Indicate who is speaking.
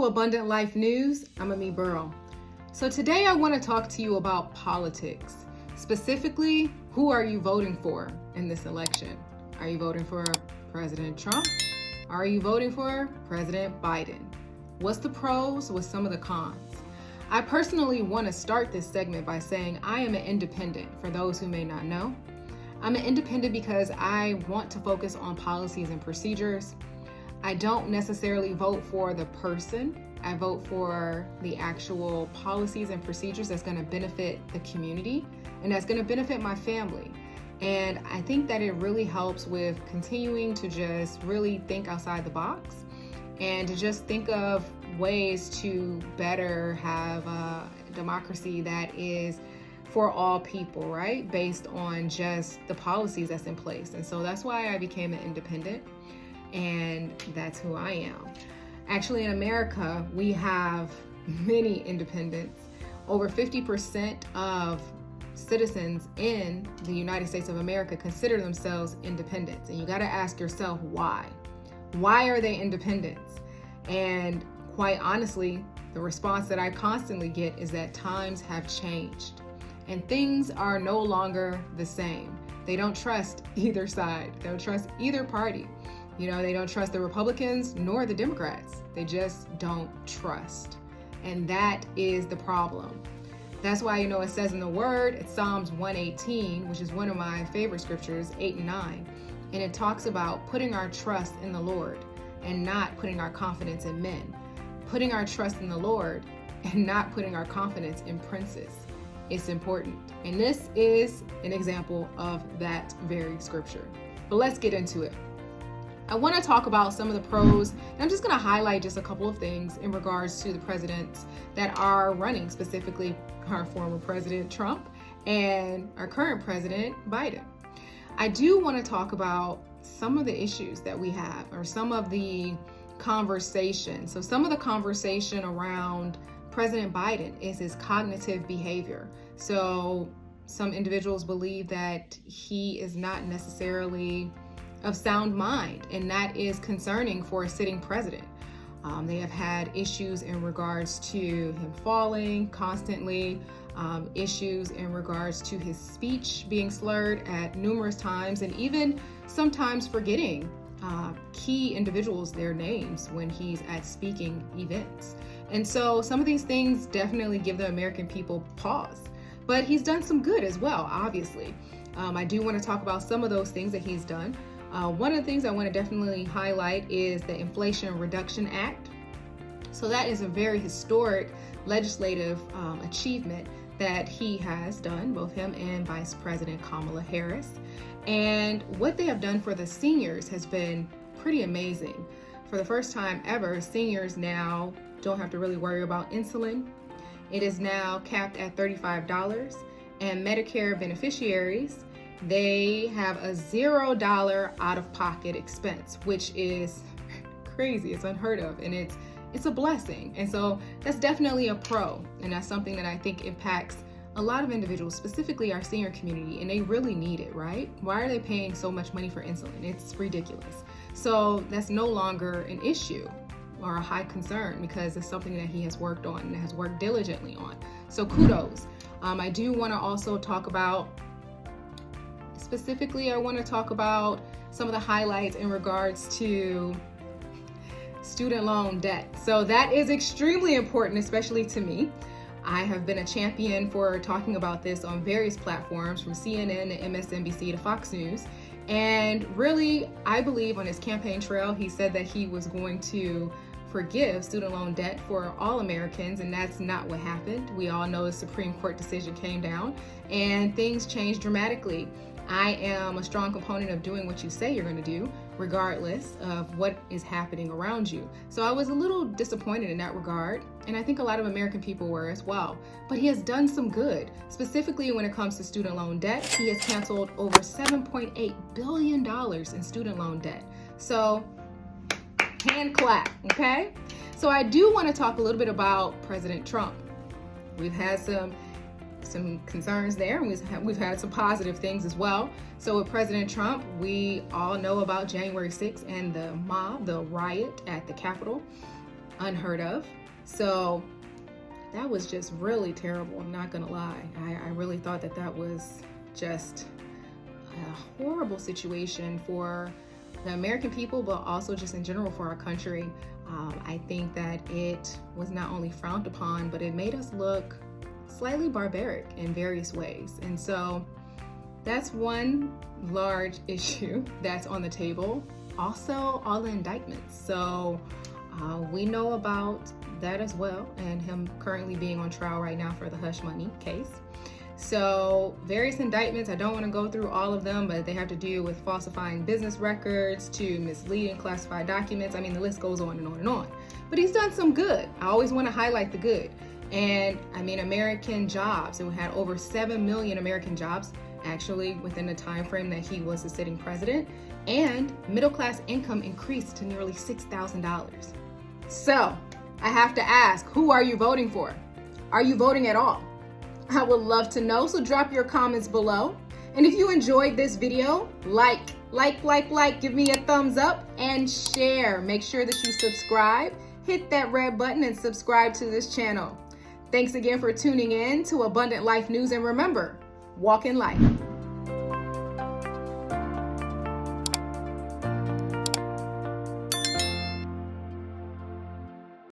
Speaker 1: Abundant Life News. I'm Amy Burrow. So today I want to talk to you about politics. Specifically, who are you voting for in this election? Are you voting for President Trump? Are you voting for President Biden? What's the pros? What's some of the cons? I personally want to start this segment by saying I am an independent, for those who may not know. I'm an independent because I want to focus on policies and procedures. I don't necessarily vote for the person. I vote for the actual policies and procedures that's going to benefit the community and that's going to benefit my family. And I think that it really helps with continuing to just really think outside the box and to just think of ways to better have a democracy that is for all people, right? Based on just the policies that's in place. And so that's why I became an independent. And that's who I am. Actually, in America, we have many independents. Over 50% of citizens in the United States of America consider themselves independents. And you got to ask yourself why. Why are they independents? And quite honestly, the response that I constantly get is that times have changed and things are no longer the same. They don't trust either side. They don't trust either party. They don't trust the Republicans nor the Democrats. They just don't trust. And that is the problem. That's why, it says in the Word, it's Psalms 118, which is one of my favorite scriptures, 8 and 9. And it talks about putting our trust in the Lord and not putting our confidence in men. Putting our trust in the Lord and not putting our confidence in princes. It's important. And this is an example of that very scripture. But let's get into it. I want to talk about some of the pros, and I'm just going to highlight just a couple of things in regards to the presidents that are running, specifically our former President Trump and our current President Biden. I do want to talk about some of the issues that we have, or some of the conversation. So some of the conversation around President Biden is his cognitive behavior. So some individuals believe that he is not necessarily of sound mind, and that is concerning for a sitting president. They have had issues in regards to him falling constantly, issues in regards to his speech being slurred at numerous times, and even sometimes forgetting key individuals, their names, when he's at speaking events. And so some of these things definitely give the American people pause. But he's done some good as well, obviously. I do want to talk about some of those things that he's done. One of the things I want to definitely highlight is the Inflation Reduction Act. So that is a very historic legislative achievement that he has done, both him and Vice President Kamala Harris. And what they have done for the seniors has been pretty amazing. For the first time ever, seniors now don't have to really worry about insulin. It is now capped at $35, and Medicare beneficiaries, they have a $0 out-of-pocket expense, which is crazy. It's unheard of, and it's a blessing. And so that's definitely a pro, and that's something that I think impacts a lot of individuals, specifically our senior community, and they really need it, right? Why are they paying so much money for insulin? It's ridiculous. So that's no longer an issue or a high concern, because it's something that he has worked on and has worked diligently on. So kudos. I do want to also talk about, specifically, I want to talk about some of the highlights in regards to student loan debt. So that is extremely important, especially to me. I have been a champion for talking about this on various platforms, from CNN to MSNBC to Fox News. And really, I believe on his campaign trail, he said that he was going to forgive student loan debt for all Americans, and that's not what happened. We all know the Supreme Court decision came down and things changed dramatically. I am a strong component of doing what you say you're going to do, regardless of what is happening around you. So I was a little disappointed in that regard, and I think a lot of American people were as well. But he has done some good, specifically when it comes to student loan debt. He has canceled over $7.8 billion in student loan debt. So hand clap, okay? So I do want to talk a little bit about President Trump. We've had some concerns there, and we've had some positive things as well. So with President Trump, we all know about January 6th and the mob, the riot at the Capitol. unheard of. So that was just really terrible. I'm not gonna lie. I really thought that that was just a horrible situation for the American people, but also just in general for our country. I think that it was not only frowned upon, but it made us look slightly barbaric in various ways. And so that's one large issue that's on the table. Also, all the indictments. So we know about that as well, and him currently being on trial right now for the hush money case. So various indictments, I don't want to go through all of them, but they have to do with falsifying business records to misleading classified documents. I mean, the list goes on and on and on. But he's done some good. I always want to highlight the good. And I mean, American jobs, and we had over 7 million American jobs actually within the time frame that he was the sitting president, and middle class income increased to nearly $6,000. So I have to ask, who are you voting for? Are you voting at all? I would love to know, so drop your comments below. And if you enjoyed this video, like, give me a thumbs up and share. Make sure that you subscribe, hit that red button and subscribe to this channel. Thanks again for tuning in to Abundant Life News, and remember, walk in light.